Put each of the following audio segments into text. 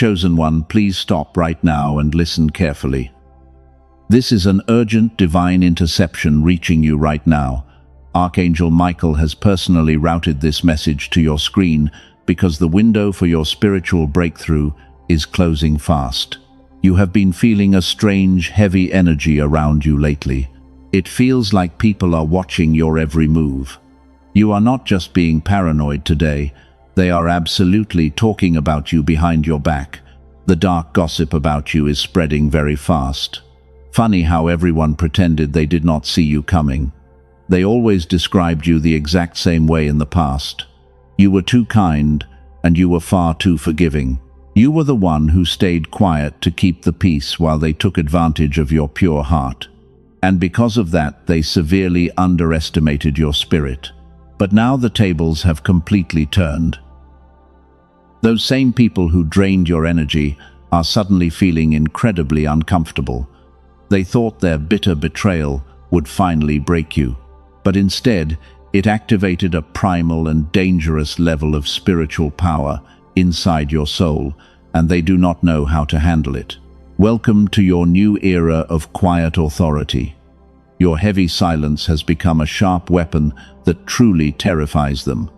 Chosen One, please stop right now and listen carefully. This is an urgent divine interception reaching you right now. Archangel Michael has personally routed this message to your screen because the window for your spiritual breakthrough is closing fast. You have been feeling a strange, heavy energy around you lately. It feels like people are watching your every move. You are not just being paranoid today, they are absolutely talking about you behind your back. The dark gossip about you is spreading very fast. Funny how everyone pretended they did not see you coming. They always described you the exact same way in the past. You were too kind, and you were far too forgiving. You were the one who stayed quiet to keep the peace while they took advantage of your pure heart. And because of that, they severely underestimated your spirit. But now the tables have completely turned. Those same people who drained your energy are suddenly feeling incredibly uncomfortable. They thought their bitter betrayal would finally break you. But instead, it activated a primal and dangerous level of spiritual power inside your soul, and they do not know how to handle it. Welcome to your new era of quiet authority. Your heavy silence has become a sharp weapon that truly terrifies them.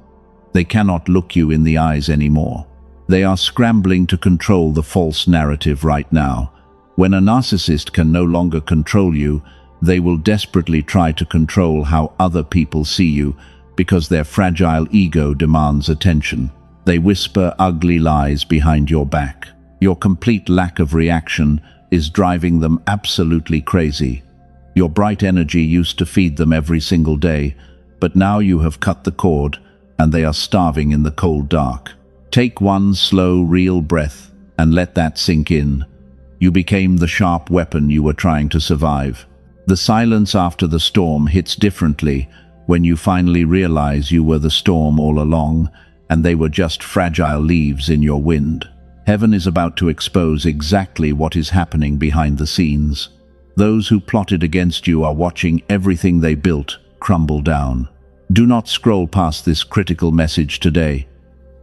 They cannot look you in the eyes anymore. They are scrambling to control the false narrative right now. When a narcissist can no longer control you, they will desperately try to control how other people see you because their fragile ego demands attention. They whisper ugly lies behind your back. Your complete lack of reaction is driving them absolutely crazy. Your bright energy used to feed them every single day, but now you have cut the cord and they are starving in the cold dark. Take one slow, real breath and let that sink in. You became the sharp weapon you were trying to survive. The silence after the storm hits differently when you finally realize you were the storm all along and they were just fragile leaves in your wind. Heaven is about to expose exactly what is happening behind the scenes. Those who plotted against you are watching everything they built crumble down. Do not scroll past this critical message today.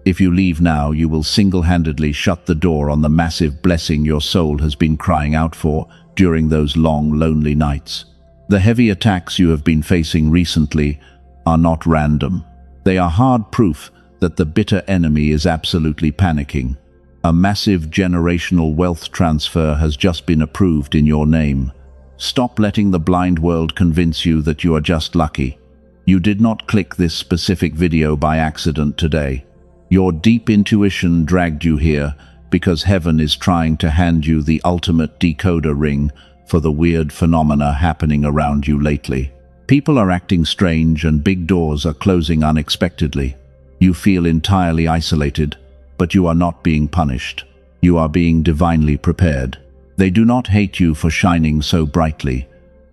If you leave now, you will single-handedly shut the door on the massive blessing your soul has been crying out for during those long, lonely nights. The heavy attacks you have been facing recently are not random. They are hard proof that the bitter enemy is absolutely panicking. A massive generational wealth transfer has just been approved in your name. Stop letting the blind world convince you that you are just lucky. You did not click this specific video by accident today. Your deep intuition dragged you here because heaven is trying to hand you the ultimate decoder ring for the weird phenomena happening around you lately. People are acting strange and big doors are closing unexpectedly. You feel entirely isolated, but you are not being punished. You are being divinely prepared. They do not hate you for shining so brightly.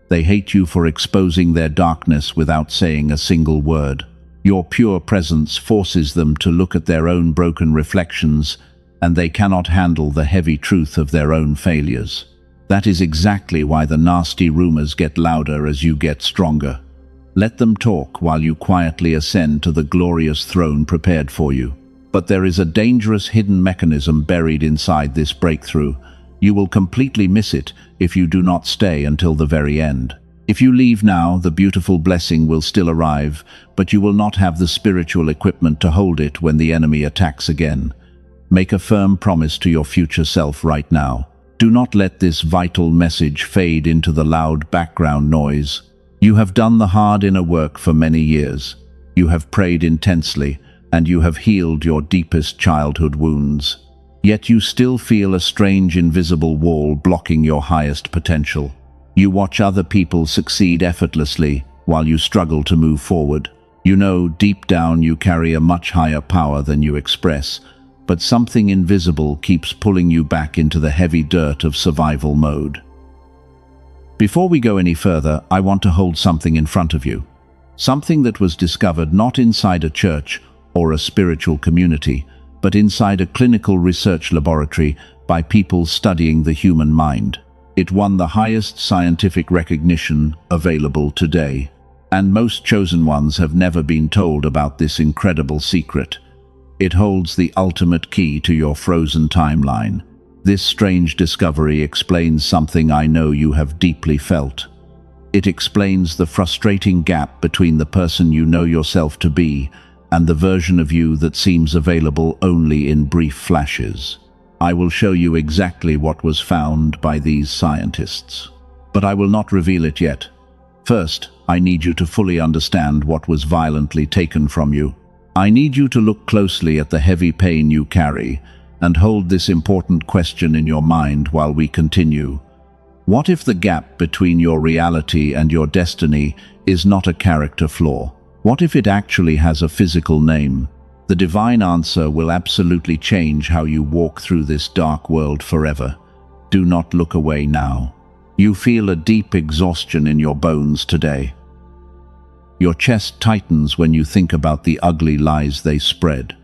They hate you for exposing their darkness without saying a single word. Your pure presence forces them to look at their own broken reflections, and they cannot handle the heavy truth of their own failures. That is exactly why the nasty rumors get louder as you get stronger. Let them talk while you quietly ascend to the glorious throne prepared for you. But there is a dangerous hidden mechanism buried inside this breakthrough. You will completely miss it if you do not stay until the very end. If you leave now, the beautiful blessing will still arrive, but you will not have the spiritual equipment to hold it when the enemy attacks again. Make a firm promise to your future self right now. Do not let this vital message fade into the loud background noise. You have done the hard inner work for many years. You have prayed intensely, and you have healed your deepest childhood wounds. Yet you still feel a strange invisible wall blocking your highest potential. You watch other people succeed effortlessly while you struggle to move forward. You know deep down you carry a much higher power than you express, but something invisible keeps pulling you back into the heavy dirt of survival mode. Before we go any further, I want to hold something in front of you. Something that was discovered not inside a church or a spiritual community, but inside a clinical research laboratory by people studying the human mind. It won the highest scientific recognition available today, and most chosen ones have never been told about this incredible secret. It holds the ultimate key to your frozen timeline. This strange discovery explains something I know you have deeply felt. It explains the frustrating gap between the person you know yourself to be and the version of you that seems available only in brief flashes. I will show you exactly what was found by these scientists. But I will not reveal it yet. First, I need you to fully understand what was violently taken from you. I need you to look closely at the heavy pain you carry and hold this important question in your mind while we continue. What if the gap between your reality and your destiny is not a character flaw? What if it actually has a physical name? The divine answer will absolutely change how you walk through this dark world forever. Do not look away now. You feel a deep exhaustion in your bones today. Your chest tightens when you think about the ugly lies they spread.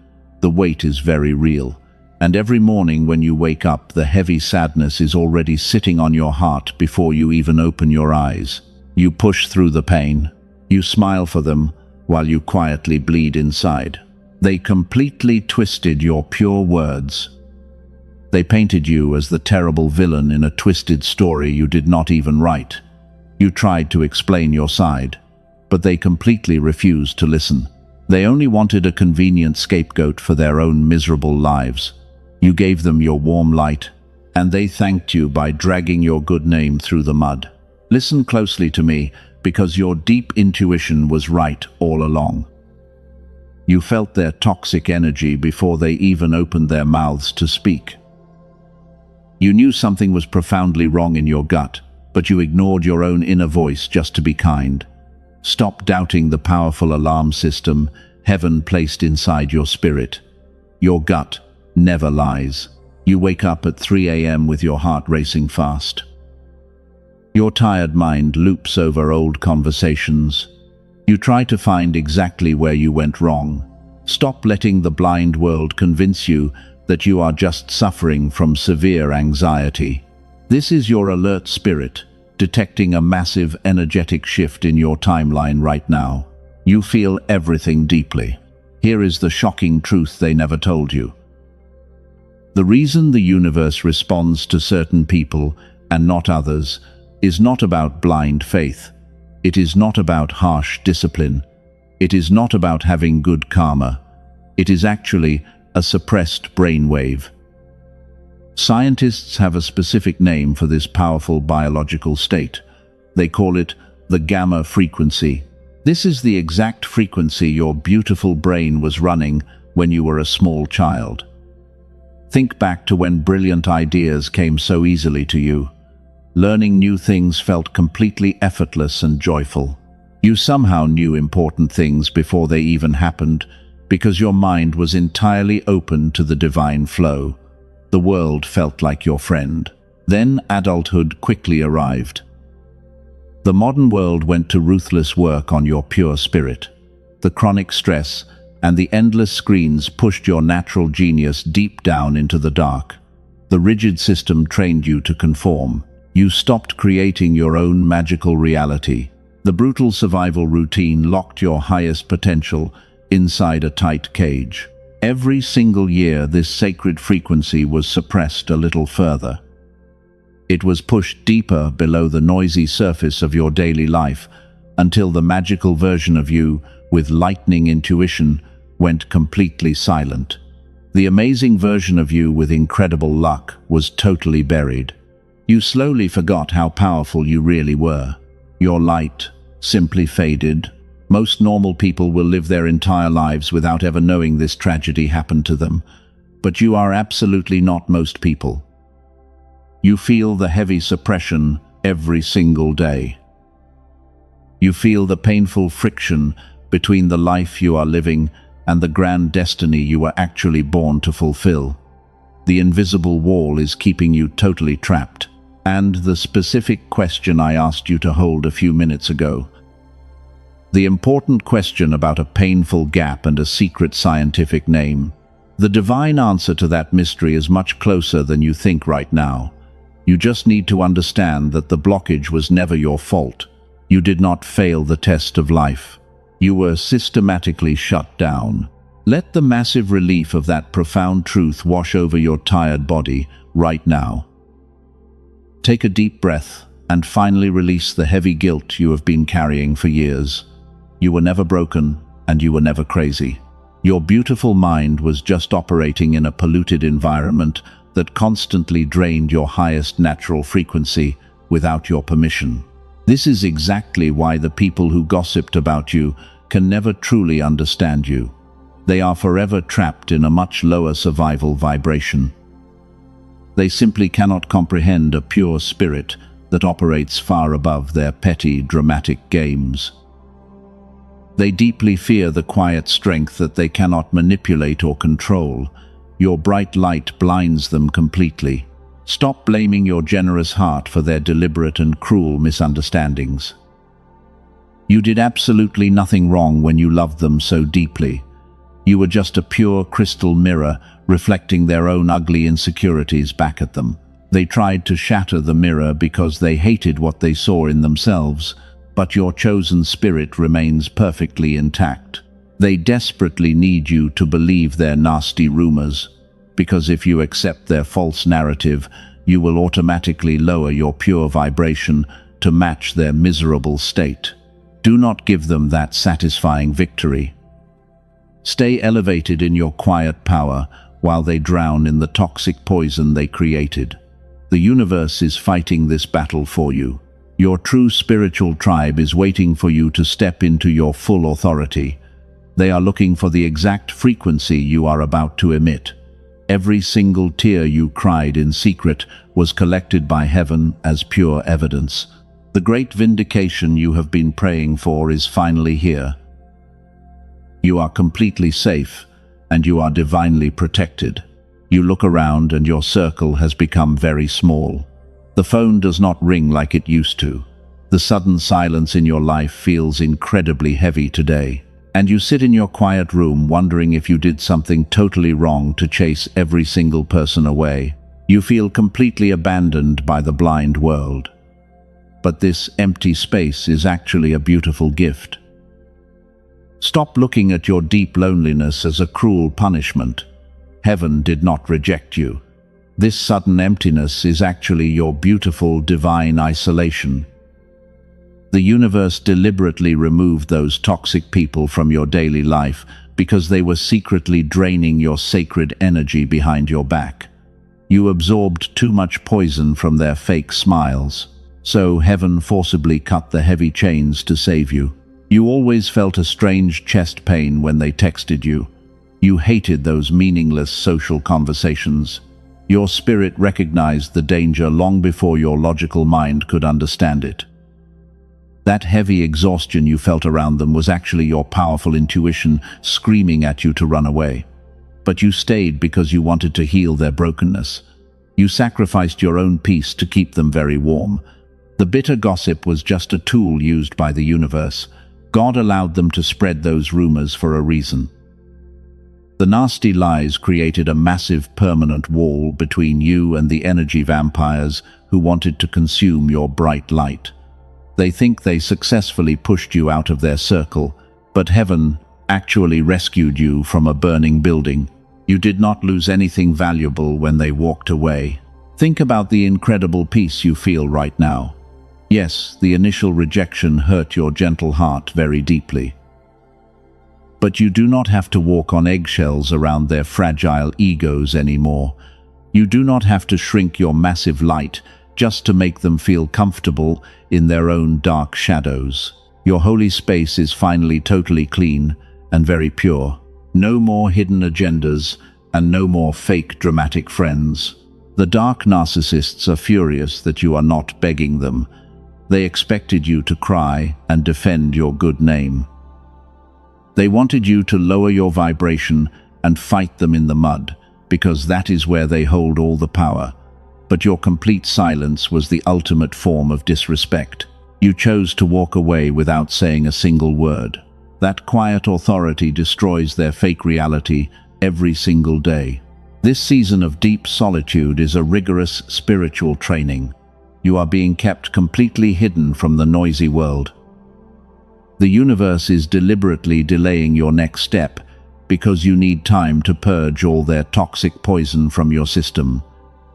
The weight is very real. And every morning when you wake up, the heavy sadness is already sitting on your heart before you even open your eyes. You push through the pain. You smile for them while you quietly bleed inside. They completely twisted your pure words. They painted you as the terrible villain in a twisted story you did not even write. You tried to explain your side, but they completely refused to listen. They only wanted a convenient scapegoat for their own miserable lives. You gave them your warm light, and they thanked you by dragging your good name through the mud. Listen closely to me, because your deep intuition was right all along. You felt their toxic energy before they even opened their mouths to speak. You knew something was profoundly wrong in your gut, but you ignored your own inner voice just to be kind. Stop doubting the powerful alarm system heaven placed inside your spirit. Your gut never lies. You wake up at 3 a.m. with your heart racing fast. Your tired mind loops over old conversations. You try to find exactly where you went wrong. Stop letting the blind world convince you that you are just suffering from severe anxiety. This is your alert spirit, detecting a massive energetic shift in your timeline right now. You feel everything deeply. Here is the shocking truth they never told you. The reason the universe responds to certain people and not others is not about blind faith. It is not about harsh discipline. It is not about having good karma. It is actually a suppressed brainwave. Scientists have a specific name for this powerful biological state. They call it the gamma frequency. This is the exact frequency your beautiful brain was running when you were a small child. Think back to when brilliant ideas came so easily to you. Learning new things felt completely effortless and joyful. You somehow knew important things before they even happened, because your mind was entirely open to the divine flow. The world felt like your friend. Then adulthood quickly arrived. The modern world went to ruthless work on your pure spirit. The chronic stress and the endless screens pushed your natural genius deep down into the dark. The rigid system trained you to conform. You stopped creating your own magical reality. The brutal survival routine locked your highest potential inside a tight cage. Every single year, this sacred frequency was suppressed a little further. It was pushed deeper below the noisy surface of your daily life until the magical version of you, with lightning intuition, went completely silent. The amazing version of you with incredible luck was totally buried. You slowly forgot how powerful you really were. Your light simply faded. Most normal people will live their entire lives without ever knowing this tragedy happened to them. But you are absolutely not most people. You feel the heavy suppression every single day. You feel the painful friction between the life you are living and the grand destiny you were actually born to fulfill. The invisible wall is keeping you totally trapped. And the specific question I asked you to hold a few minutes ago. The important question about a painful gap and a secret scientific name. The divine answer to that mystery is much closer than you think right now. You just need to understand that the blockage was never your fault. You did not fail the test of life. You were systematically shut down. Let the massive relief of that profound truth wash over your tired body right now. Take a deep breath and finally release the heavy guilt you have been carrying for years. You were never broken, and you were never crazy. Your beautiful mind was just operating in a polluted environment that constantly drained your highest natural frequency without your permission. This is exactly why the people who gossiped about you can never truly understand you. They are forever trapped in a much lower survival vibration. They simply cannot comprehend a pure spirit that operates far above their petty, dramatic games. They deeply fear the quiet strength that they cannot manipulate or control. Your bright light blinds them completely. Stop blaming your generous heart for their deliberate and cruel misunderstandings. You did absolutely nothing wrong when you loved them so deeply. You were just a pure crystal mirror reflecting their own ugly insecurities back at them. They tried to shatter the mirror because they hated what they saw in themselves, but your chosen spirit remains perfectly intact. They desperately need you to believe their nasty rumors, because if you accept their false narrative, you will automatically lower your pure vibration to match their miserable state. Do not give them that satisfying victory. Stay elevated in your quiet power while they drown in the toxic poison they created. The universe is fighting this battle for you. Your true spiritual tribe is waiting for you to step into your full authority. They are looking for the exact frequency you are about to emit. Every single tear you cried in secret was collected by heaven as pure evidence. The great vindication you have been praying for is finally here. You are completely safe, and you are divinely protected. You look around and your circle has become very small. The phone does not ring like it used to. The sudden silence in your life feels incredibly heavy today. And you sit in your quiet room wondering if you did something totally wrong to chase every single person away. You feel completely abandoned by the blind world. But this empty space is actually a beautiful gift. Stop looking at your deep loneliness as a cruel punishment. Heaven did not reject you. This sudden emptiness is actually your beautiful divine isolation. The universe deliberately removed those toxic people from your daily life because they were secretly draining your sacred energy behind your back. You absorbed too much poison from their fake smiles, so heaven forcibly cut the heavy chains to save you. You always felt a strange chest pain when they texted you. You hated those meaningless social conversations. Your spirit recognized the danger long before your logical mind could understand it. That heavy exhaustion you felt around them was actually your powerful intuition screaming at you to run away. But you stayed because you wanted to heal their brokenness. You sacrificed your own peace to keep them very warm. The bitter gossip was just a tool used by the universe. God allowed them to spread those rumors for a reason. The nasty lies created a massive permanent wall between you and the energy vampires who wanted to consume your bright light. They think they successfully pushed you out of their circle, but heaven actually rescued you from a burning building. You did not lose anything valuable when they walked away. Think about the incredible peace you feel right now. Yes, the initial rejection hurt your gentle heart very deeply. But you do not have to walk on eggshells around their fragile egos anymore. You do not have to shrink your massive light just to make them feel comfortable in their own dark shadows. Your holy space is finally totally clean and very pure. No more hidden agendas and no more fake dramatic friends. The dark narcissists are furious that you are not begging them. They expected you to cry and defend your good name. They wanted you to lower your vibration and fight them in the mud, because that is where they hold all the power. But your complete silence was the ultimate form of disrespect. You chose to walk away without saying a single word. That quiet authority destroys their fake reality every single day. This season of deep solitude is a rigorous spiritual training. You are being kept completely hidden from the noisy world. The universe is deliberately delaying your next step because you need time to purge all their toxic poison from your system.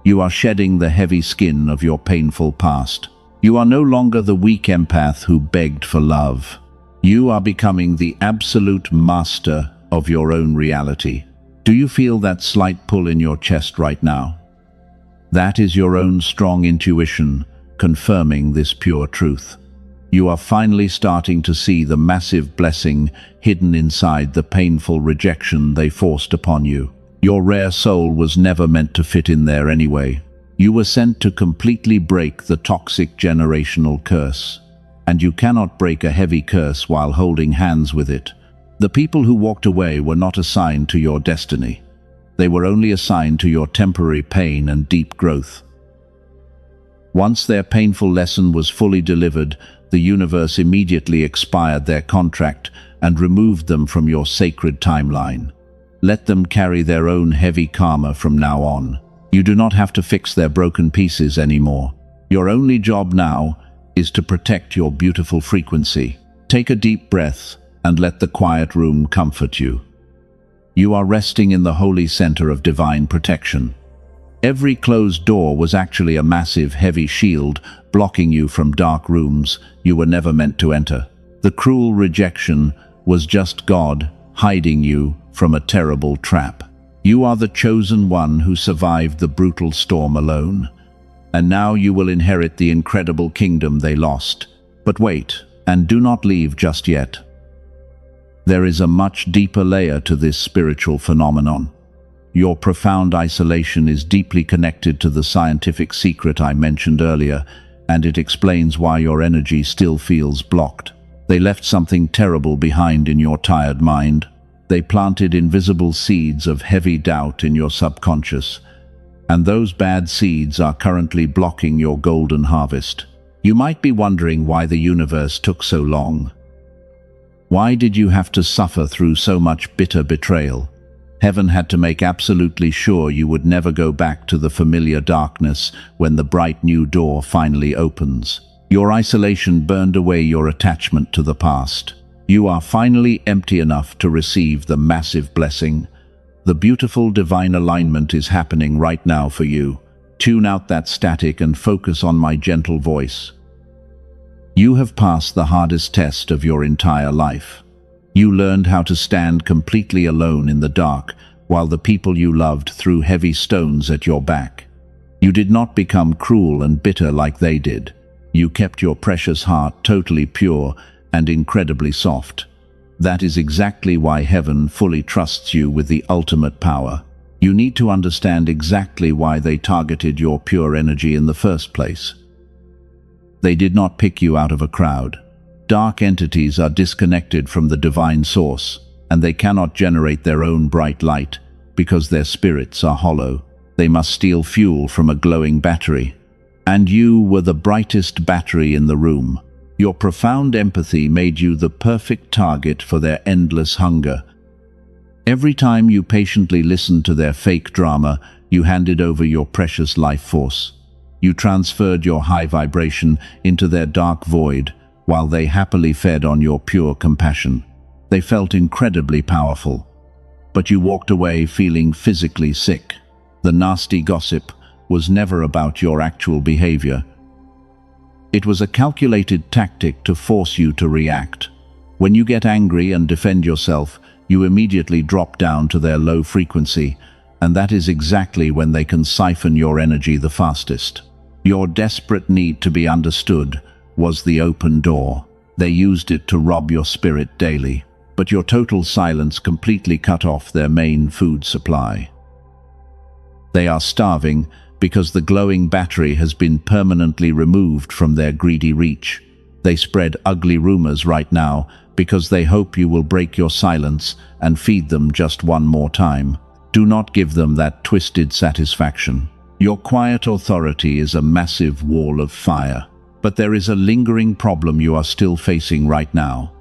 You are shedding the heavy skin of your painful past. You are no longer the weak empath who begged for love. You are becoming the absolute master of your own reality. Do you feel that slight pull in your chest right now? That is your own strong intuition confirming this pure truth. You are finally starting to see the massive blessing hidden inside the painful rejection they forced upon you. Your rare soul was never meant to fit in there anyway. You were sent to completely break the toxic generational curse. And you cannot break a heavy curse while holding hands with it. The people who walked away were not assigned to your destiny. They were only assigned to your temporary pain and deep growth. Once their painful lesson was fully delivered, the universe immediately expired their contract and removed them from your sacred timeline. Let them carry their own heavy karma from now on. You do not have to fix their broken pieces anymore. Your only job now is to protect your beautiful frequency. Take a deep breath and let the quiet room comfort you. You are resting in the holy center of divine protection. Every closed door was actually a massive, heavy shield blocking you from dark rooms you were never meant to enter. The cruel rejection was just God hiding you from a terrible trap. You are the chosen one who survived the brutal storm alone. And now you will inherit the incredible kingdom they lost. But wait, and do not leave just yet. There is a much deeper layer to this spiritual phenomenon. Your profound isolation is deeply connected to the scientific secret I mentioned earlier, and it explains why your energy still feels blocked. They left something terrible behind in your tired mind. They planted invisible seeds of heavy doubt in your subconscious, and those bad seeds are currently blocking your golden harvest. You might be wondering why the universe took so long. Why did you have to suffer through so much bitter betrayal? Heaven had to make absolutely sure you would never go back to the familiar darkness when the bright new door finally opens. Your isolation burned away your attachment to the past. You are finally empty enough to receive the massive blessing. The beautiful divine alignment is happening right now for you. Tune out that static and focus on my gentle voice. You have passed the hardest test of your entire life. You learned how to stand completely alone in the dark while the people you loved threw heavy stones at your back. You did not become cruel and bitter like they did. You kept your precious heart totally pure and incredibly soft. That is exactly why heaven fully trusts you with the ultimate power. You need to understand exactly why they targeted your pure energy in the first place. They did not pick you out of a crowd. Dark entities are disconnected from the divine source, and they cannot generate their own bright light because their spirits are hollow. They must steal fuel from a glowing battery. And you were the brightest battery in the room. Your profound empathy made you the perfect target for their endless hunger. Every time you patiently listened to their fake drama, you handed over your precious life force. You transferred your high vibration into their dark void, while they happily fed on your pure compassion. They felt incredibly powerful. But you walked away feeling physically sick. The nasty gossip was never about your actual behavior. It was a calculated tactic to force you to react. When you get angry and defend yourself, you immediately drop down to their low frequency, and that is exactly when they can siphon your energy the fastest. Your desperate need to be understood was the open door. They used it to rob your spirit daily, but your total silence completely cut off their main food supply. They are starving because the glowing battery has been permanently removed from their greedy reach. They spread ugly rumors right now because they hope you will break your silence and feed them just one more time. Do not give them that twisted satisfaction. Your quiet authority is a massive wall of fire, but there is a lingering problem you are still facing right now.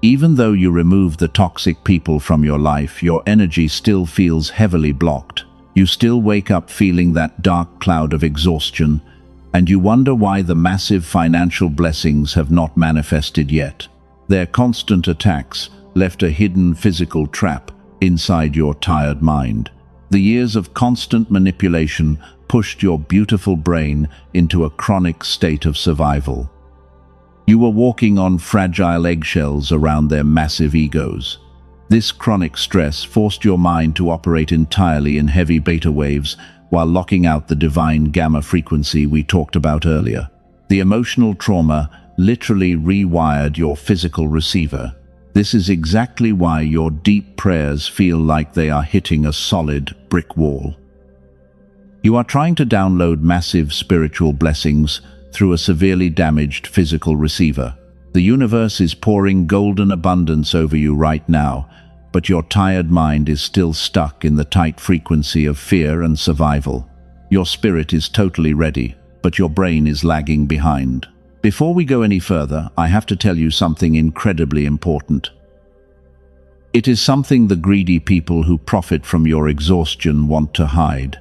Even though you remove the toxic people from your life, your energy still feels heavily blocked. You still wake up feeling that dark cloud of exhaustion, and you wonder why the massive financial blessings have not manifested yet. Their constant attacks left a hidden physical trap inside your tired mind. The years of constant manipulation pushed your beautiful brain into a chronic state of survival. You were walking on fragile eggshells around their massive egos. This chronic stress forced your mind to operate entirely in heavy beta waves while locking out the divine gamma frequency we talked about earlier. The emotional trauma literally rewired your physical receiver. This is exactly why your deep prayers feel like they are hitting a solid brick wall. You are trying to download massive spiritual blessings through a severely damaged physical receiver. The universe is pouring golden abundance over you right now, but your tired mind is still stuck in the tight frequency of fear and survival. Your spirit is totally ready, but your brain is lagging behind. Before we go any further, I have to tell you something incredibly important. It is something the greedy people who profit from your exhaustion want to hide.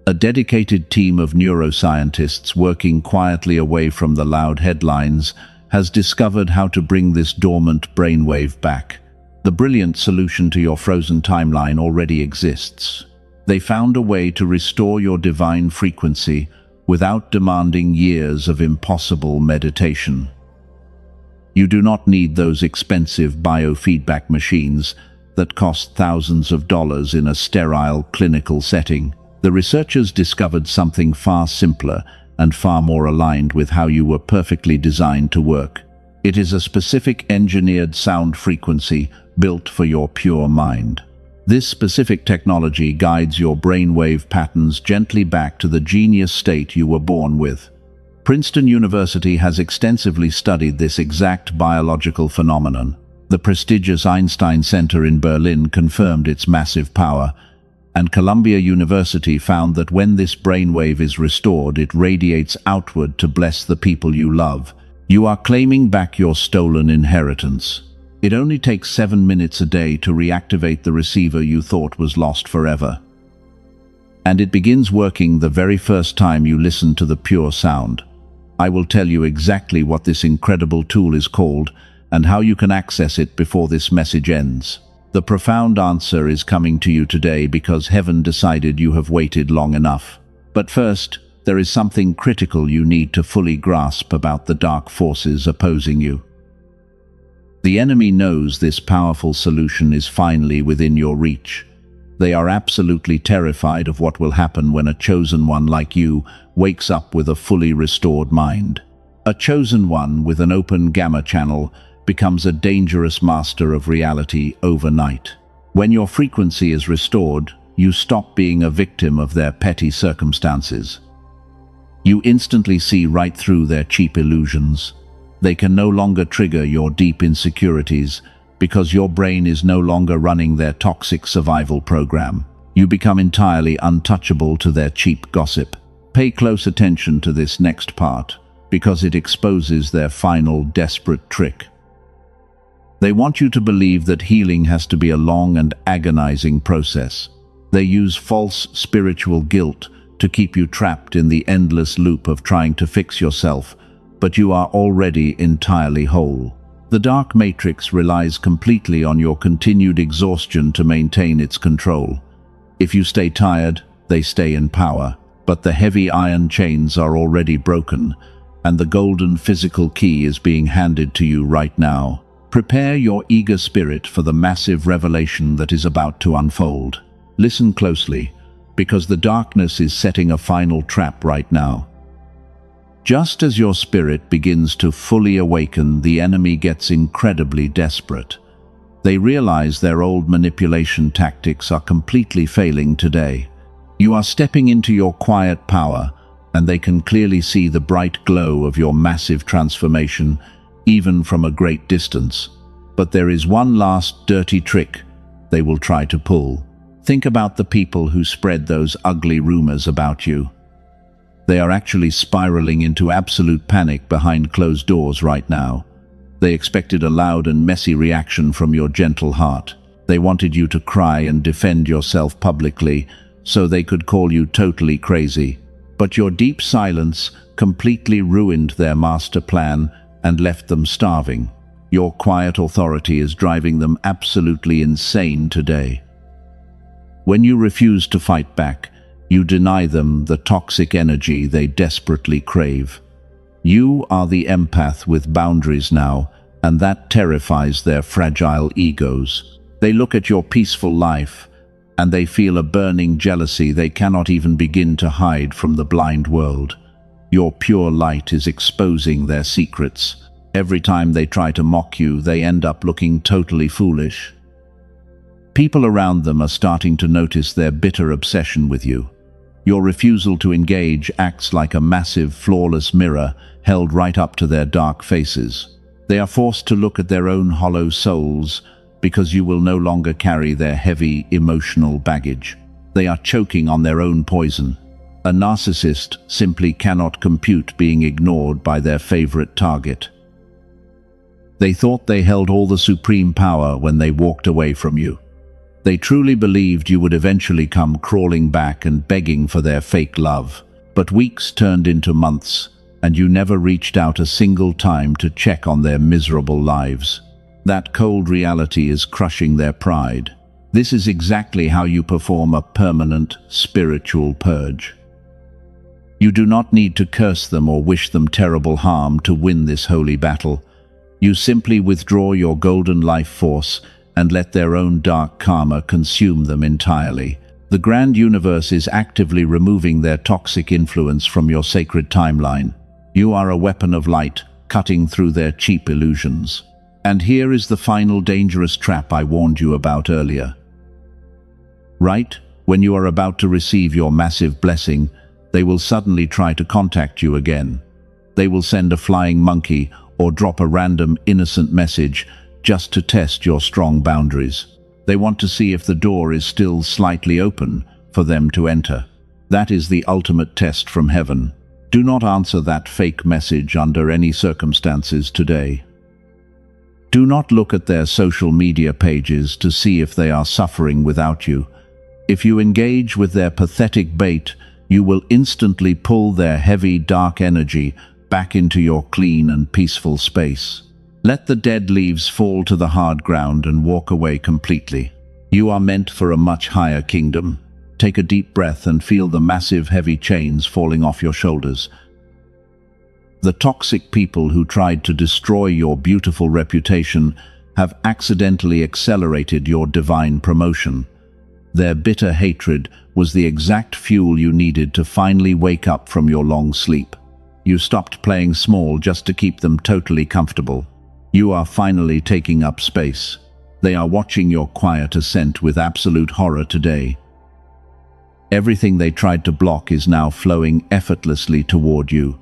A dedicated team of neuroscientists working quietly away from the loud headlines has discovered how to bring this dormant brainwave back. The brilliant solution to your frozen timeline already exists. They found a way to restore your divine frequency without demanding years of impossible meditation. You do not need those expensive biofeedback machines that cost thousands of dollars in a sterile clinical setting. The researchers discovered something far simpler and far more aligned with how you were perfectly designed to work. It is a specific engineered sound frequency built for your pure mind. This specific technology guides your brainwave patterns gently back to the genius state you were born with. Princeton University has extensively studied this exact biological phenomenon. The prestigious Einstein Center in Berlin confirmed its massive power, and Columbia University found that when this brainwave is restored, it radiates outward to bless the people you love. You are claiming back your stolen inheritance. It only takes 7 minutes a day to reactivate the receiver you thought was lost forever. And it begins working the very first time you listen to the pure sound. I will tell you exactly what this incredible tool is called and how you can access it before this message ends. The profound answer is coming to you today because heaven decided you have waited long enough. But first, there is something critical you need to fully grasp about the dark forces opposing you. The enemy knows this powerful solution is finally within your reach. They are absolutely terrified of what will happen when a chosen one like you wakes up with a fully restored mind. A chosen one with an open gamma channel becomes a dangerous master of reality overnight. When your frequency is restored, you stop being a victim of their petty circumstances. You instantly see right through their cheap illusions. They can no longer trigger your deep insecurities because your brain is no longer running their toxic survival program. You become entirely untouchable to their cheap gossip. Pay close attention to this next part because it exposes their final desperate trick. They want you to believe that healing has to be a long and agonizing process. They use false spiritual guilt to keep you trapped in the endless loop of trying to fix yourself, but you are already entirely whole. The dark matrix relies completely on your continued exhaustion to maintain its control. If you stay tired, they stay in power, but the heavy iron chains are already broken, and the golden physical key is being handed to you right now. Prepare your eager spirit for the massive revelation that is about to unfold. Listen closely, because the darkness is setting a final trap right now. Just as your spirit begins to fully awaken, the enemy gets incredibly desperate. They realize their old manipulation tactics are completely failing today. You are stepping into your quiet power, and they can clearly see the bright glow of your massive transformation, even from a great distance. But there is one last dirty trick they will try to pull. Think about the people who spread those ugly rumors about you. They are actually spiraling into absolute panic behind closed doors right now. They expected a loud and messy reaction from your gentle heart. They wanted you to cry and defend yourself publicly so they could call you totally crazy. But your deep silence completely ruined their master plan and left them starving. Your quiet authority is driving them absolutely insane today. When you refuse to fight back, you deny them the toxic energy they desperately crave. You are the empath with boundaries now, and that terrifies their fragile egos. They look at your peaceful life, and they feel a burning jealousy they cannot even begin to hide from the blind world. Your pure light is exposing their secrets. Every time they try to mock you, they end up looking totally foolish. People around them are starting to notice their bitter obsession with you. Your refusal to engage acts like a massive, flawless mirror held right up to their dark faces. They are forced to look at their own hollow souls because you will no longer carry their heavy, emotional baggage. They are choking on their own poison. A narcissist simply cannot compute being ignored by their favorite target. They thought they held all the supreme power when they walked away from you. They truly believed you would eventually come crawling back and begging for their fake love. But weeks turned into months, and you never reached out a single time to check on their miserable lives. That cold reality is crushing their pride. This is exactly how you perform a permanent spiritual purge. You do not need to curse them or wish them terrible harm to win this holy battle. You simply withdraw your golden life force and let their own dark karma consume them entirely. The grand universe is actively removing their toxic influence from your sacred timeline. You are a weapon of light, cutting through their cheap illusions. And here is the final dangerous trap I warned you about earlier. Right when you are about to receive your massive blessing, they will suddenly try to contact you again. They will send a flying monkey or drop a random innocent message just to test your strong boundaries. They want to see if the door is still slightly open for them to enter. That is the ultimate test from heaven. Do not answer that fake message under any circumstances today. Do not look at their social media pages to see if they are suffering without you. If you engage with their pathetic bait, you will instantly pull their heavy, dark energy back into your clean and peaceful space. Let the dead leaves fall to the hard ground and walk away completely. You are meant for a much higher kingdom. Take a deep breath and feel the massive, heavy chains falling off your shoulders. The toxic people who tried to destroy your beautiful reputation have accidentally accelerated your divine promotion. Their bitter hatred was the exact fuel you needed to finally wake up from your long sleep. You stopped playing small just to keep them totally comfortable. You are finally taking up space. They are watching your quiet ascent with absolute horror today. Everything they tried to block is now flowing effortlessly toward you.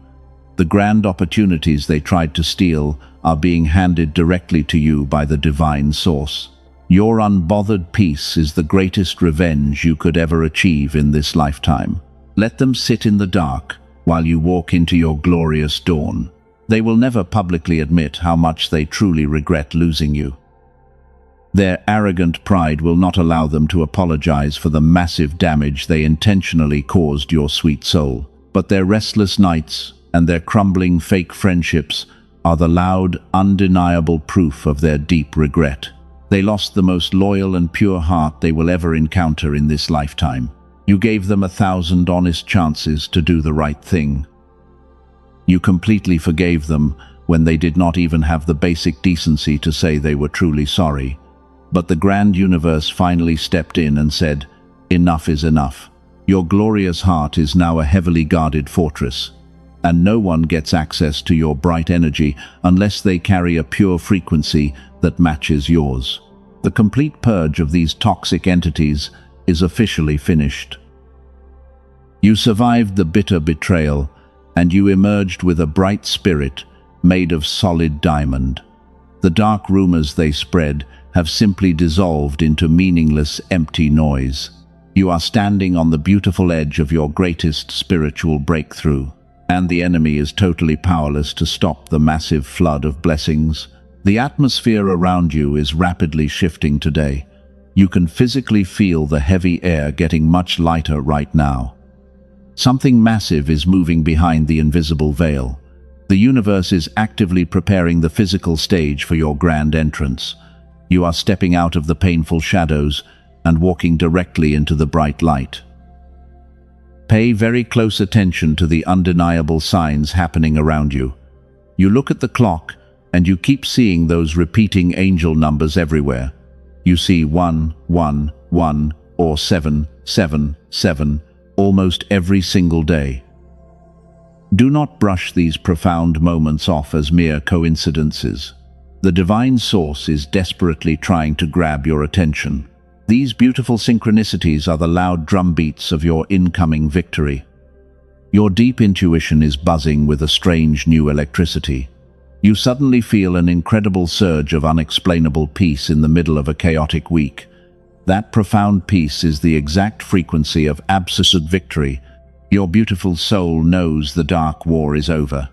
The grand opportunities they tried to steal are being handed directly to you by the divine source. Your unbothered peace is the greatest revenge you could ever achieve in this lifetime. Let them sit in the dark while you walk into your glorious dawn. They will never publicly admit how much they truly regret losing you. Their arrogant pride will not allow them to apologize for the massive damage they intentionally caused your sweet soul. But their restless nights and their crumbling fake friendships are the loud, undeniable proof of their deep regret. They lost the most loyal and pure heart they will ever encounter in this lifetime. You gave them 1,000 honest chances to do the right thing. You completely forgave them when they did not even have the basic decency to say they were truly sorry. But the grand universe finally stepped in and said, "Enough is enough. Your glorious heart is now a heavily guarded fortress, and no one gets access to your bright energy unless they carry a pure frequency that matches yours." The complete purge of these toxic entities is officially finished. You survived the bitter betrayal, and you emerged with a bright spirit made of solid diamond. The dark rumors they spread have simply dissolved into meaningless, empty noise. You are standing on the beautiful edge of your greatest spiritual breakthrough, and the enemy is totally powerless to stop the massive flood of blessings. The atmosphere around you is rapidly shifting today. You can physically feel the heavy air getting much lighter right now. Something massive is moving behind the invisible veil. The universe is actively preparing the physical stage for your grand entrance. You are stepping out of the painful shadows and walking directly into the bright light. Pay very close attention to the undeniable signs happening around you. You look at the clock and you keep seeing those repeating angel numbers everywhere. You see 1, 1, 1, or 7, 7, 7, almost every single day. Do not brush these profound moments off as mere coincidences. The divine source is desperately trying to grab your attention. These beautiful synchronicities are the loud drumbeats of your incoming victory. Your deep intuition is buzzing with a strange new electricity. You suddenly feel an incredible surge of unexplainable peace in the middle of a chaotic week. That profound peace is the exact frequency of absolute victory. Your beautiful soul knows the dark war is over.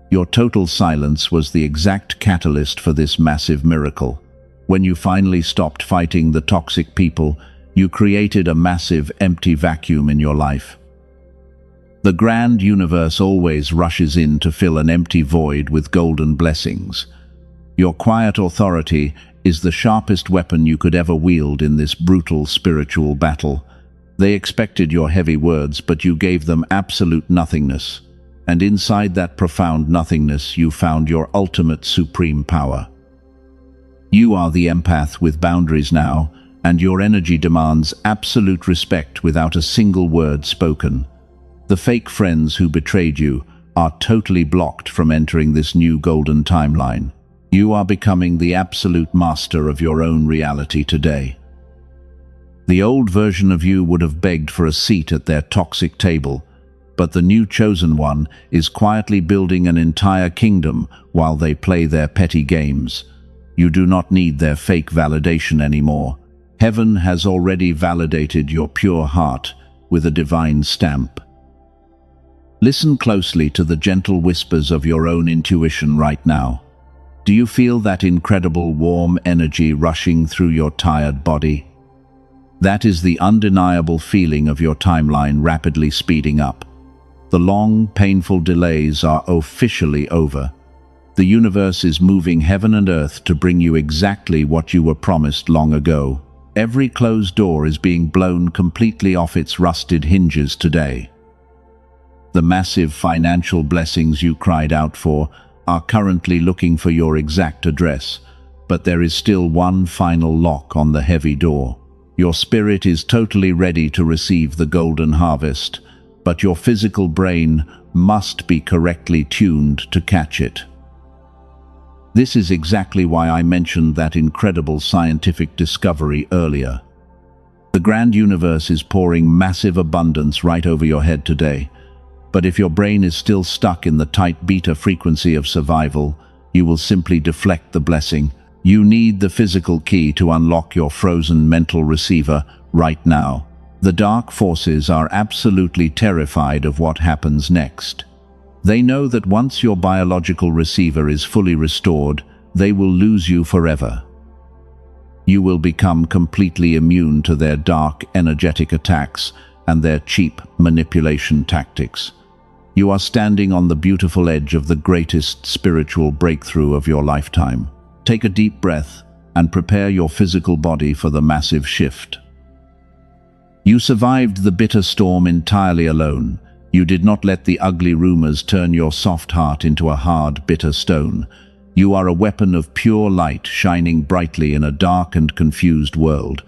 Your total silence was the exact catalyst for this massive miracle. When you finally stopped fighting the toxic people, you created a massive empty vacuum in your life. The grand universe always rushes in to fill an empty void with golden blessings. Your quiet authority is the sharpest weapon you could ever wield in this brutal spiritual battle. They expected your heavy words, but you gave them absolute nothingness. And inside that profound nothingness, you found your ultimate supreme power. You are the empath with boundaries now, and your energy demands absolute respect without a single word spoken. The fake friends who betrayed you are totally blocked from entering this new golden timeline. You are becoming the absolute master of your own reality today. The old version of you would have begged for a seat at their toxic table, but the new chosen one is quietly building an entire kingdom while they play their petty games. You do not need their fake validation anymore. Heaven has already validated your pure heart with a divine stamp. Listen closely to the gentle whispers of your own intuition right now. Do you feel that incredible warm energy rushing through your tired body? That is the undeniable feeling of your timeline rapidly speeding up. The long, painful delays are officially over. The universe is moving heaven and earth to bring you exactly what you were promised long ago. Every closed door is being blown completely off its rusted hinges today. The massive financial blessings you cried out for are currently looking for your exact address, but there is still one final lock on the heavy door. Your spirit is totally ready to receive the golden harvest, but your physical brain must be correctly tuned to catch it. This is exactly why I mentioned that incredible scientific discovery earlier. The grand universe is pouring massive abundance right over your head today, but if your brain is still stuck in the tight beta frequency of survival, you will simply deflect the blessing. You need the physical key to unlock your frozen mental receiver right now. The dark forces are absolutely terrified of what happens next. They know that once your biological receiver is fully restored, they will lose you forever. You will become completely immune to their dark, energetic attacks and their cheap manipulation tactics. You are standing on the beautiful edge of the greatest spiritual breakthrough of your lifetime. Take a deep breath and prepare your physical body for the massive shift. You survived the bitter storm entirely alone. You did not let the ugly rumors turn your soft heart into a hard, bitter stone. You are a weapon of pure light shining brightly in a dark and confused world.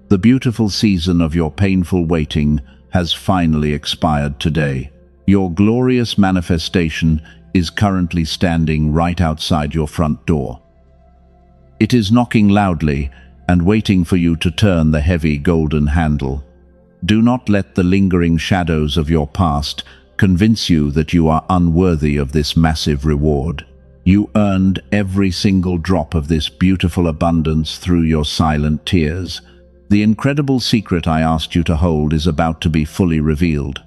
The beautiful season of your painful waiting has finally expired today. Your glorious manifestation is currently standing right outside your front door. It is knocking loudly and waiting for you to turn the heavy golden handle. Do not let the lingering shadows of your past convince you that you are unworthy of this massive reward. You earned every single drop of this beautiful abundance through your silent tears. The incredible secret I asked you to hold is about to be fully revealed.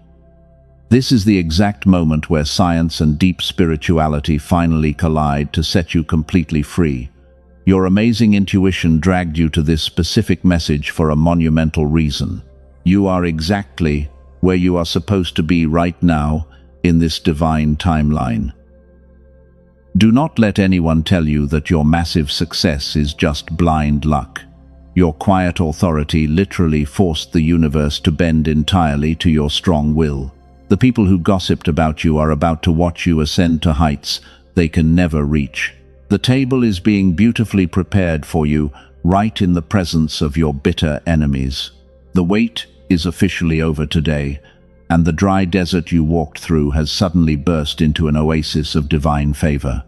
This is the exact moment where science and deep spirituality finally collide to set you completely free. Your amazing intuition dragged you to this specific message for a monumental reason. You are exactly where you are supposed to be right now, in this divine timeline. Do not let anyone tell you that your massive success is just blind luck. Your quiet authority literally forced the universe to bend entirely to your strong will. The people who gossiped about you are about to watch you ascend to heights they can never reach. The table is being beautifully prepared for you, right in the presence of your bitter enemies. The wait is officially over today, and the dry desert you walked through has suddenly burst into an oasis of divine favor.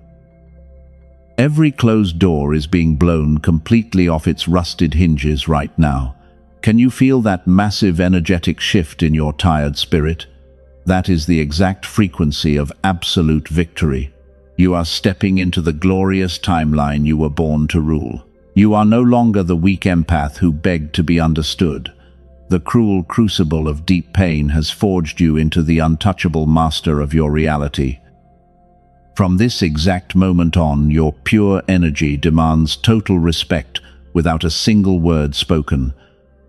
Every closed door is being blown completely off its rusted hinges right now. Can you feel that massive energetic shift in your tired spirit? That is the exact frequency of absolute victory. You are stepping into the glorious timeline you were born to rule. You are no longer the weak empath who begged to be understood. The cruel crucible of deep pain has forged you into the untouchable master of your reality. From this exact moment on, your pure energy demands total respect without a single word spoken,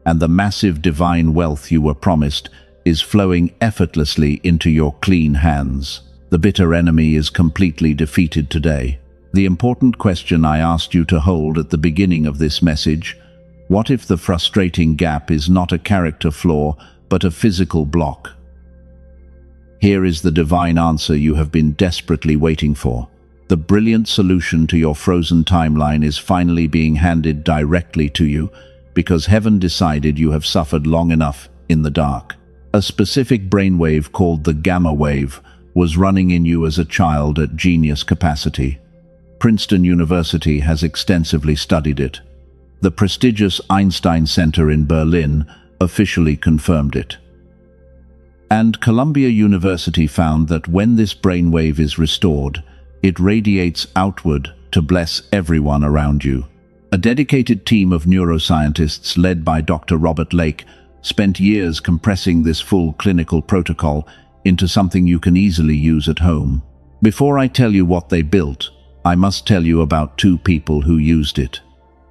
and the massive divine wealth you were promised is flowing effortlessly into your clean hands. The bitter enemy is completely defeated today. The important question I asked you to hold at the beginning of this message: what if the frustrating gap is not a character flaw, but a physical block? Here is the divine answer you have been desperately waiting for. The brilliant solution to your frozen timeline is finally being handed directly to you, because heaven decided you have suffered long enough in the dark. A specific brainwave called the gamma wave was running in you as a child at genius capacity. Princeton University has extensively studied it. The prestigious Einstein Center in Berlin officially confirmed it. And Columbia University found that when this brainwave is restored, it radiates outward to bless everyone around you. A dedicated team of neuroscientists led by Dr. Robert Lake spent years compressing this full clinical protocol into something you can easily use at home. Before I tell you what they built, I must tell you about two people who used it.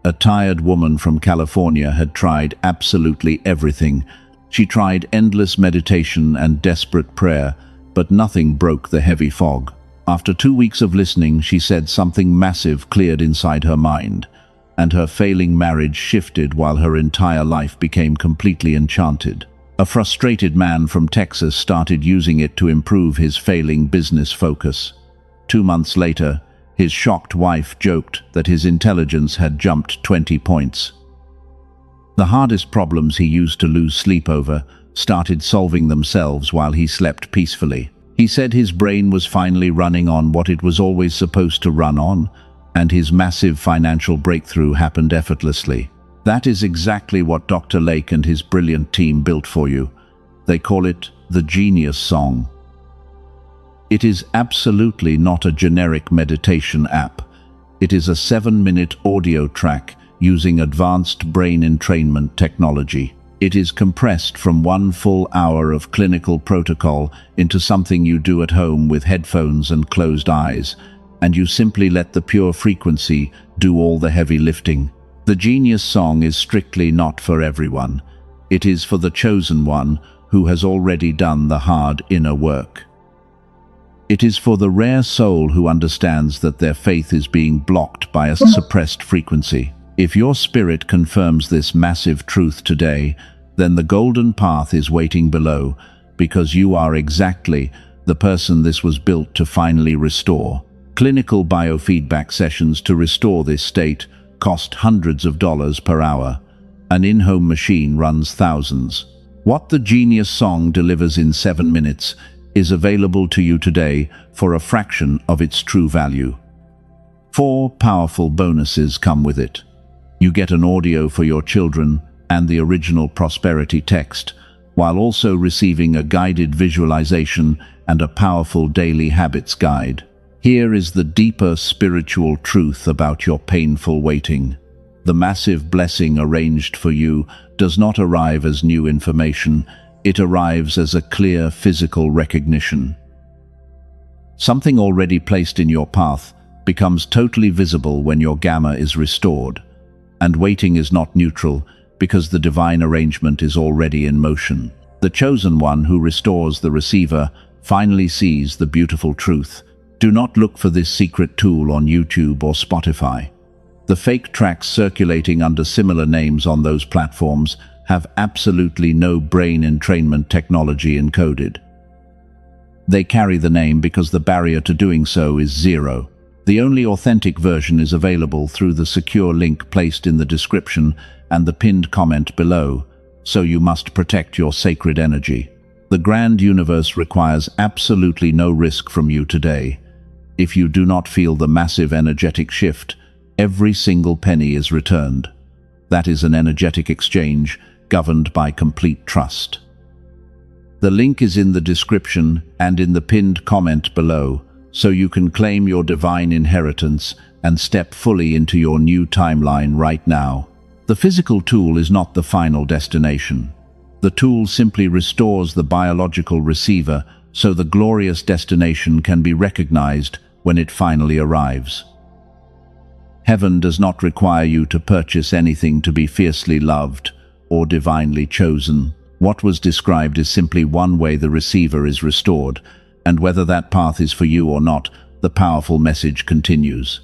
A tired woman from California had tried absolutely everything. She tried endless meditation and desperate prayer, but nothing broke the heavy fog. After 2 weeks of listening, she said something massive cleared inside her mind, and her failing marriage shifted while her entire life became completely enchanted. A frustrated man from Texas started using it to improve his failing business focus. 2 months later, his shocked wife joked that his intelligence had jumped 20 points. The hardest problems he used to lose sleep over started solving themselves while he slept peacefully. He said his brain was finally running on what it was always supposed to run on, and his massive financial breakthrough happened effortlessly. That is exactly what Dr. Lake and his brilliant team built for you. They call it the Genius Song. It is absolutely not a generic meditation app. It is a 7-minute audio track using advanced brain entrainment technology. It is compressed from 1 full hour of clinical protocol into something you do at home with headphones and closed eyes, and you simply let the pure frequency do all the heavy lifting. The Genius Song is strictly not for everyone. It is for the chosen one who has already done the hard inner work. It is for the rare soul who understands that their faith is being blocked by a suppressed frequency. If your spirit confirms this massive truth today, then the golden path is waiting below, because you are exactly the person this was built to finally restore. Clinical biofeedback sessions to restore this state cost hundreds of dollars per hour. An in-home machine runs thousands. What the Genius Song delivers in 7 minutes is available to you today for a fraction of its true value. 4 powerful bonuses come with it. You get an audio for your children and the original prosperity text, while also receiving a guided visualization and a powerful daily habits guide. Here is the deeper spiritual truth about your painful waiting. The massive blessing arranged for you does not arrive as new information, it arrives as a clear physical recognition. Something already placed in your path becomes totally visible when your gamma is restored. And waiting is not neutral, because the divine arrangement is already in motion. The chosen one who restores the receiver finally sees the beautiful truth. Do not look for this secret tool on YouTube or Spotify. The fake tracks circulating under similar names on those platforms have absolutely no brain entrainment technology encoded. They carry the name because the barrier to doing so is zero. The only authentic version is available through the secure link placed in the description and the pinned comment below, so you must protect your sacred energy. The grand universe requires absolutely no risk from you today. If you do not feel the massive energetic shift, every single penny is returned. That is an energetic exchange governed by complete trust. The link is in the description and in the pinned comment below, so you can claim your divine inheritance and step fully into your new timeline right now. The physical tool is not the final destination. The tool simply restores the biological receiver so the glorious destination can be recognized when it finally arrives. Heaven does not require you to purchase anything to be fiercely loved or divinely chosen. What was described is simply one way the receiver is restored, and whether that path is for you or not, the powerful message continues.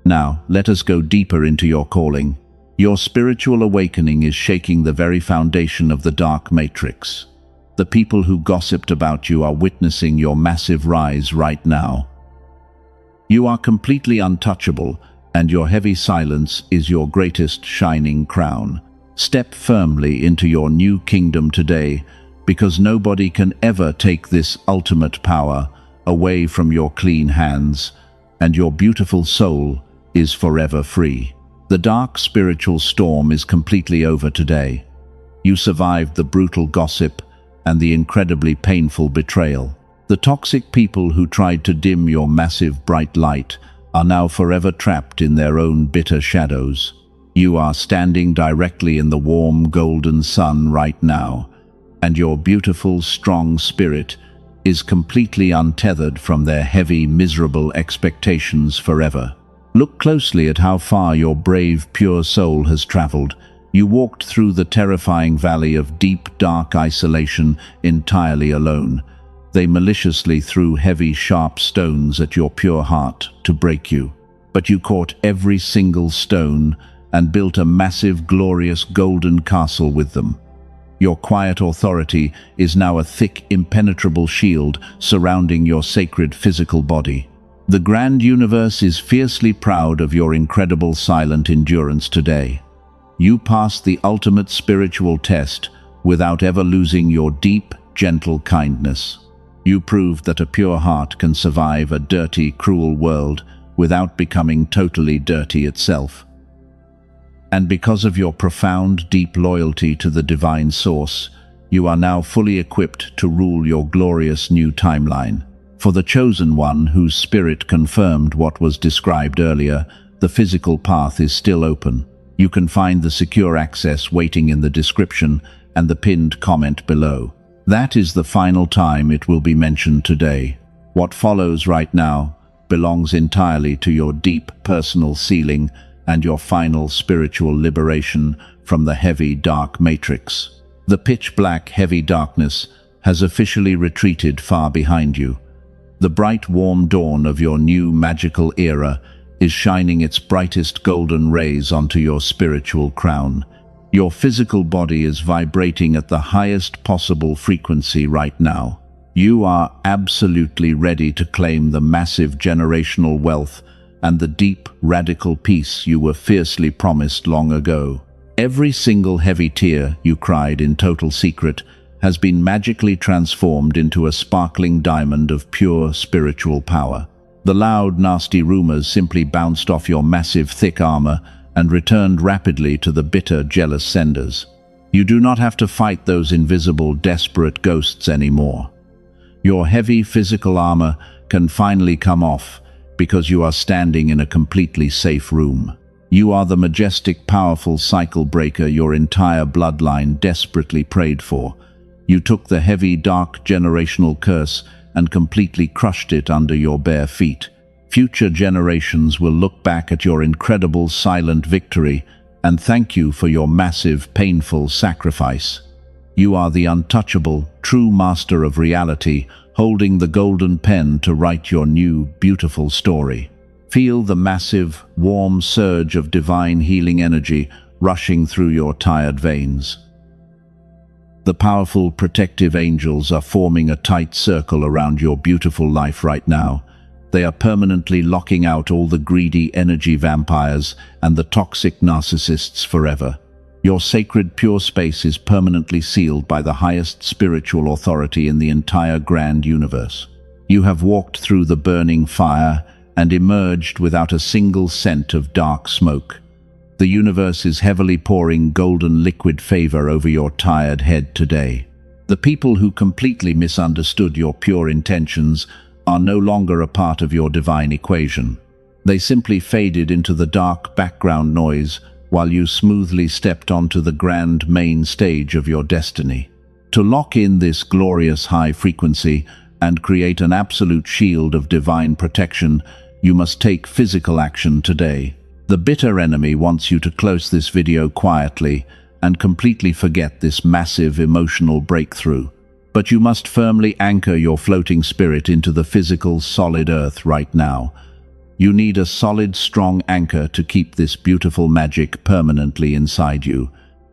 Now, let us go deeper into your calling. Your spiritual awakening is shaking the very foundation of the dark matrix. The people who gossiped about you are witnessing your massive rise right now. You are completely untouchable, and your heavy silence is your greatest shining crown. Step firmly into your new kingdom today, because nobody can ever take this ultimate power away from your clean hands, and your beautiful soul is forever free. The dark spiritual storm is completely over today. You survived the brutal gossip and the incredibly painful betrayal. The toxic people who tried to dim your massive bright light are now forever trapped in their own bitter shadows. You are standing directly in the warm golden sun right now, and your beautiful, strong spirit is completely untethered from their heavy, miserable expectations forever. Look closely at how far your brave, pure soul has traveled. You walked through the terrifying valley of deep, dark isolation entirely alone. They maliciously threw heavy, sharp stones at your pure heart to break you. But you caught every single stone and built a massive, glorious golden castle with them. Your quiet authority is now a thick, impenetrable shield surrounding your sacred physical body. The grand universe is fiercely proud of your incredible silent endurance today. You passed the ultimate spiritual test without ever losing your deep, gentle kindness. You proved that a pure heart can survive a dirty, cruel world without becoming totally dirty itself. And because of your profound, deep loyalty to the divine source, you are now fully equipped to rule your glorious new timeline. For the chosen one whose spirit confirmed what was described earlier, the physical path is still open. You can find the secure access waiting in the description and the pinned comment below. That is the final time it will be mentioned today. What follows right now belongs entirely to your deep personal sealing and your final spiritual liberation from the heavy, dark matrix. The pitch-black, heavy darkness has officially retreated far behind you. The bright, warm dawn of your new magical era is shining its brightest golden rays onto your spiritual crown. Your physical body is vibrating at the highest possible frequency right now. You are absolutely ready to claim the massive generational wealth and the deep, radical peace you were fiercely promised long ago. Every single heavy tear you cried in total secret has been magically transformed into a sparkling diamond of pure spiritual power. The loud, nasty rumors simply bounced off your massive, thick armor and returned rapidly to the bitter, jealous senders. You do not have to fight those invisible, desperate ghosts anymore. Your heavy physical armor can finally come off because you are standing in a completely safe room. You are the majestic, powerful cycle breaker your entire bloodline desperately prayed for. You took the heavy, dark generational curse and completely crushed it under your bare feet. Future generations will look back at your incredible silent victory and thank you for your massive, painful sacrifice. You are the untouchable, true master of reality holding the golden pen to write your new, beautiful story. Feel the massive, warm surge of divine healing energy rushing through your tired veins. The powerful protective angels are forming a tight circle around your beautiful life right now. They are permanently locking out all the greedy energy vampires and the toxic narcissists forever. Your sacred pure space is permanently sealed by the highest spiritual authority in the entire grand universe. You have walked through the burning fire and emerged without a single scent of dark smoke. The universe is heavily pouring golden liquid favor over your tired head today. The people who completely misunderstood your pure intentions are no longer a part of your divine equation. They simply faded into the dark background noise while you smoothly stepped onto the grand main stage of your destiny. To lock in this glorious high frequency and create an absolute shield of divine protection, you must take physical action today. The bitter enemy wants you to close this video quietly and completely forget this massive emotional breakthrough. But you must firmly anchor your floating spirit into the physical, solid earth right now. You need a solid, strong anchor to keep this beautiful magic permanently inside you.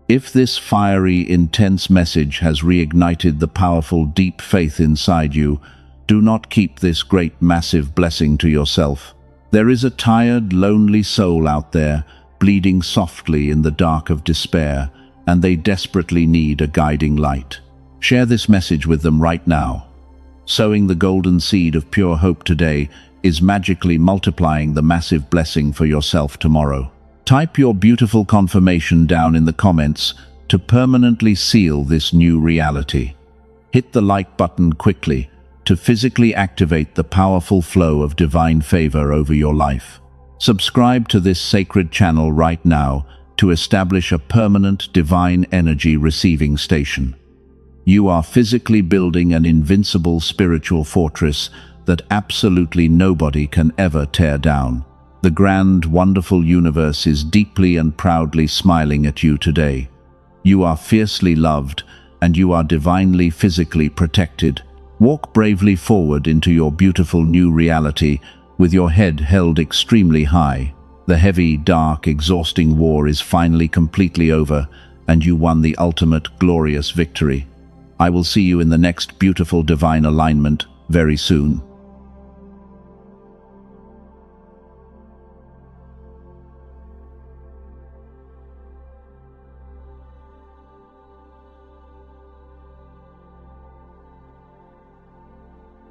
If this fiery, intense message has reignited the powerful, deep faith inside you, do not keep this great, massive blessing to yourself. There is a tired, lonely soul out there, bleeding softly in the dark of despair, and they desperately need a guiding light. Share this message with them right now. Sowing the golden seed of pure hope today is magically multiplying the massive blessing for yourself tomorrow. Type your beautiful confirmation down in the comments to permanently seal this new reality. Hit the like button quickly to physically activate the powerful flow of divine favor over your life. Subscribe to this sacred channel right now to establish a permanent divine energy receiving station. You are physically building an invincible spiritual fortress that absolutely nobody can ever tear down. The grand, wonderful universe is deeply and proudly smiling at you today. You are fiercely loved, and you are divinely physically protected. Walk bravely forward into your beautiful new reality with your head held extremely high. The heavy, dark, exhausting war is finally completely over, and you won the ultimate glorious victory. I will see you in the next beautiful divine alignment very soon.